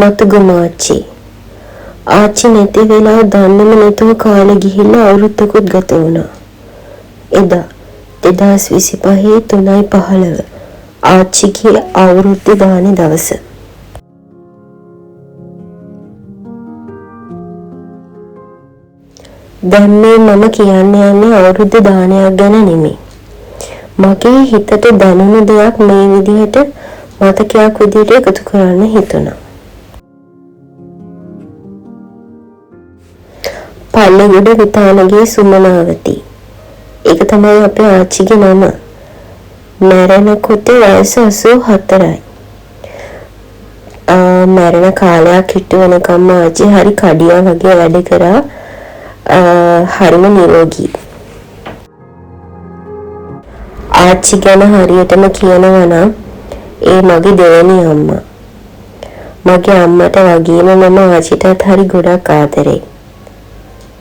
මතුගම ආච්චි නැති වෙලා දන්නේම නැතුව කාලේ ගිහිල්ලා අවුරුද්දකුත් ගත වුණා. එදා 2025 3:15 ආච්චිගේ අවුරුද්ද දානේ දවස. දැන් මම කියන්න යන්නේ අවුරුද්ද දානයක් ගැන නෙමෙයි. මගේ හිතට දැනුණු දෙයක් මේ විදිහට මතකයක් විදිහට එකතු කරන්න හිතුණා. පල්ලෙගොඩ විතානගේ සුමනාවති. ඒක තමයි අපේ ආච්චිගේ නම. මැරෙනකොට වයස 84යි. මැරෙන කාලයක් හිට වෙනකම් ආච්චි හරි කඩියා වගේ වැඩ කරා. හරිම නිරෝගී. ආච්චි ගැන හරියටම කියනවා නම් ඒ මගේ දෙවෙනි අම්මා. මගේ අම්මට වගේම මම ආච්චිටත් හරි ගොඩක් ආදරෙයි.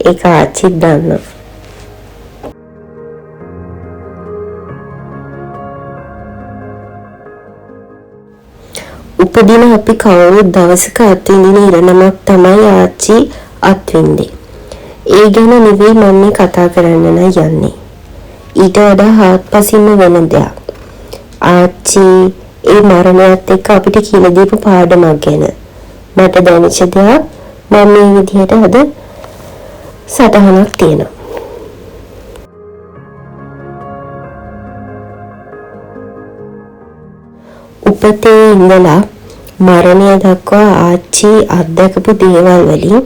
ඒක ආච්චිත් දන්නවා. උපදින අපි කවුරුත් දවසක අත්විඳින ඉරණමක් තමයි ආච්චි අත්විඳින්නේ. ඒ ගැන නෙවෙයි මම කතා කරන්න යන්නේ. ඊට වඩා හාත්පසින්ම වෙන දෙයක්. ආච්චි ඒ මරණයත් එක්ක අපිට කියලා දීපු පාඩමක් ගැන. මට දැනෙච්ච දෙයක් මම මේ විදිහට අද සටහනක් තියෙනවා. උපතේ ඉඳලා මරණය දක්වා ආච්චි අත්දකපු දේවල් වලින්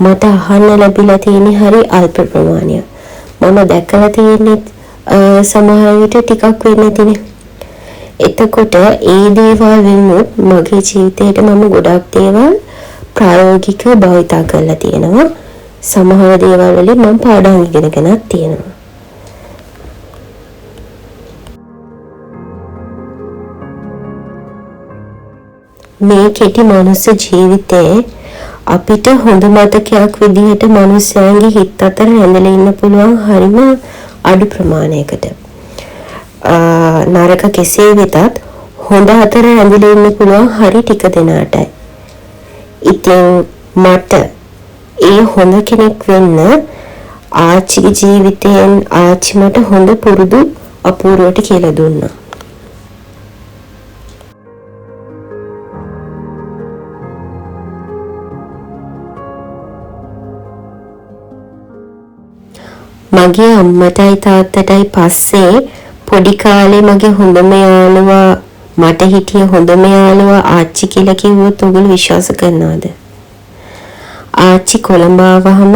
මට අහන්න ලැබිලා තියෙන හරි අල්ප ප්‍රමාණයක්. මම දැකලා තියෙන්නේ සමහර විට ටිකක් වෙන්නේ නැතිනේ. එතකොට ඒ දේවල් වෙනුත් මගේ ජීවිතේට මම ගොඩක් දේවල් ප්‍රායෝගිකව භාවිතා කරලා තියෙනවා. සමහර දේවල් වලින් මම පාඩම් ඉගෙනගෙනත් තියෙනවා. මේ කෙටි මනුස්ස ජීවිතේ අපිට හොඳ මතකයක් විදිහට මිනිස්යාගේ හිත අතර රැඳලා ඉන්න පුළුවන් හරිම අඩු ප්‍රමාණයකට. නරක කෙසේ වෙතත් හොඳ අතර රැඳලා ඉන්න පුළුවන් හරි ටික දෙනාටයි. ඉතින් මට ඒ හොඳ කෙනෙක් වෙන්න ආච්චිගේ ජීවිතයෙන් ආච්චි මට හොඳ පුරුදු අපූර්වට කියලා දුන්නා. මගේ අම්මටයි තාත්තටයි පස්සේ පොඩි කාලේ මගේ හොඳම යාළුවා මට හිටිය හොඳම යාළුවා ආච්චි කියලා කිව්වොත් ඔයගොල්ලෝ විශ්වාස කරනවද? ආච්චි කොළඹ ආවහම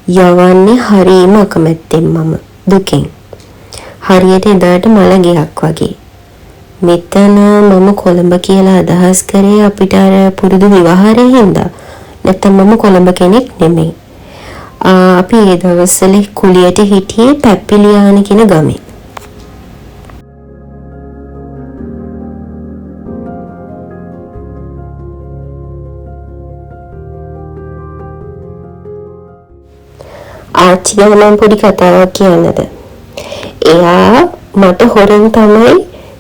යවන්නේ හරිම අකමැත්තෙන් මම දුකෙන්. හරියට එදාට මල ගයක් වගේ. මෙතන මම කොළඹ කියලා අදහස් කරේ අපිට අර පුරුදු විවාහරේ හින්දා. නැත්නම් මම කොළඹ කෙනෙක් නෙමෙයි. අපි ඒ දවස්වල කුලියට හිටියේ පැප්පිලියාන කියන ගමේ. ආච්චි ගැන මම පොඩි කතාවක් කියන්නද? එයා මට හොරෙන් තමයි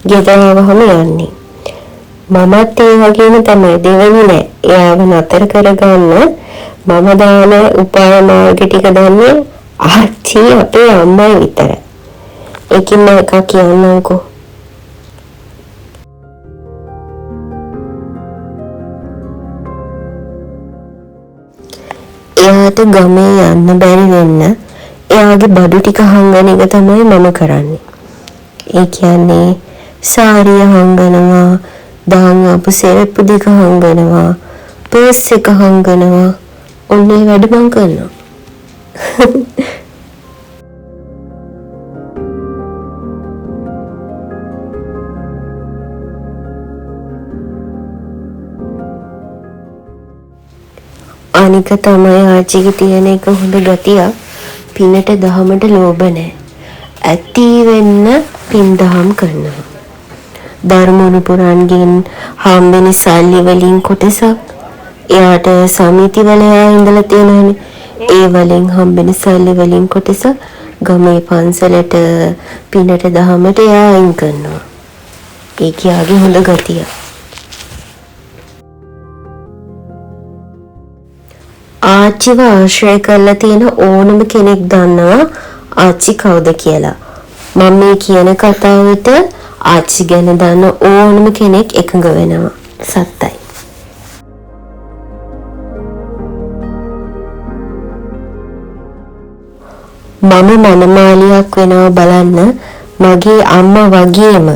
ගෙදර ආවහම යන්නේ. මමත් ඒ වගේම තමයි දෙවෙනි නෑ. එයාව නතර කරගන්න මම දාන උපාය මාර්ග ටික දන්නේ ආච්චි අපේ අම්මයි විතරයි. ඒකින් මම එකක් කියන්නම්කෝ. එයාට ගමේ යන්න බැරි වෙන්න එයාගේ බඩු ටික හංගන එක තමයි මම කරන්නේ. ඒ කියන්නේ සාරිය හංගනවා, දාන් ආපු සෙරප්පු දෙක හංගනවා, පර්ස් එක හංගනවා. ඔන්නේ වැඩ මං කරනවා. අනික තමයි ආච්චිගේ තියෙන එක හොඳ ගතිය. පිනට දහමට ලෝභ නැහැ. ඇති වෙන්න පින් දහම් කරනවා. ධර්මෝණු පුරාණගෙන් හම්බෙන සල්ලි වලින් කොටසක් එයාට සමිති වල ඉඳලා තියෙනවානේ. ඒ වලින් හම්බෙන සල්ලි වලින් කොටස ගමේ පන්සලට පිනට දහමට එයා අයින් කරනවා. ඒ කියාගේ හොඳ ගතිය. ආච්චිව ආශ්‍රය කරලා තියෙන ඕනම කෙනෙක් දන්නවා ආච්චි කවුද කියලා. මම මේ කියන කතාවට ආච්චි ගැන දන්න ඕනම කෙනෙක් එකඟ වෙනවා. සත්තයි. මම මනමාලියක් වෙනවා බලන්න මගේ අම්මා වගේම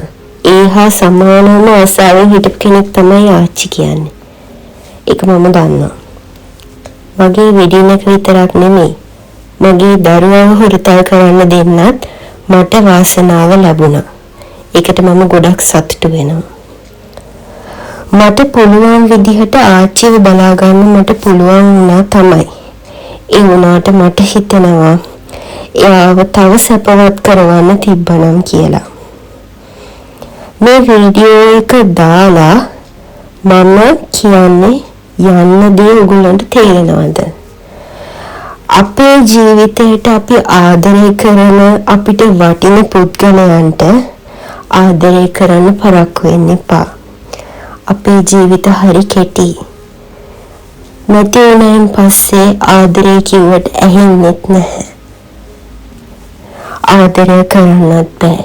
ඒ හා සමානම ආසාවෙන් හිටපු කෙනෙක් තමයි ආච්චි කියන්නේ. ඒක මම දන්නවා. මගේ වෙඩින් එක විතරක් නෙමෙයි. මගේ දරුවව හුරුතල් කරන්න දෙන්නත් මට වාසනාව ලැබුණා. ඒකට මම ගොඩක් සතුටු වෙනවා. මට පුළුවන් විදිහට ආච්චිව බලා ගන්න මට පුළුවන් වුණා තමයි. ඒ වුණාට මට හිතෙනවා එයාව තව සැපවත් කරවන්න තිබ්බනම් කියලා. මේ වීඩියෝ එක දාලා මම කියන්නේ යන්න දේ ඔයගොල්ලන්ට තේරෙනවද? අපේ ජීවිතේට අපි ආදරය කරන අපිට වටින පුද්ගලයන්ට ආදරය කරන්න පරක්කු වෙන්න එපා. අපේ ජීවිත හරි කෙටි. නැති වුණාන් පස්සේ ආදරය කිව්වට ඇහෙන්නේ නැහැ. ආදරය කරන්නත් බෑ.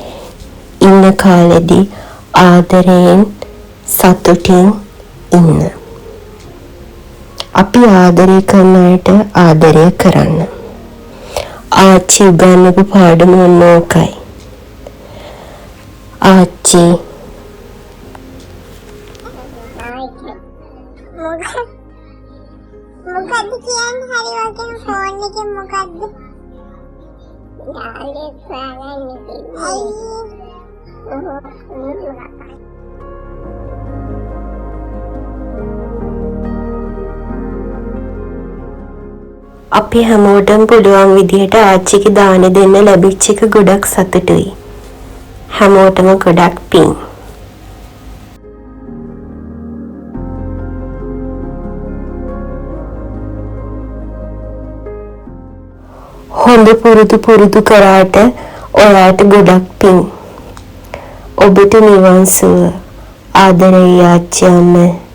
ඉන්න කාලෙදී ආදරයෙන් සතුටින් ඉන්න. අපි ආදරය කරන අයට ආදරය කරන්න. ආච්චි උගන්වපු පාඩම ඕකයි. ආච්චි මොකද්ද කියන්නේ හරි වගේ ෆෝන් එකේ මොකද්ද? යාළුවෙක් හොයාගන්න කිව්වා. අපි හැමෝටම පුළුවන් විදිහට ආච්චිගේ දාන දෙන්න ලැබිච්ච එක ගොඩක් සතුටුයි. හැමෝටම ගොඩක් පිං. හොඳ පුරුදු කරාට ඔයාට ගොඩක් පිං. ඔබට නිවන් සුව. ආදරේ ආච්චි අම්මා.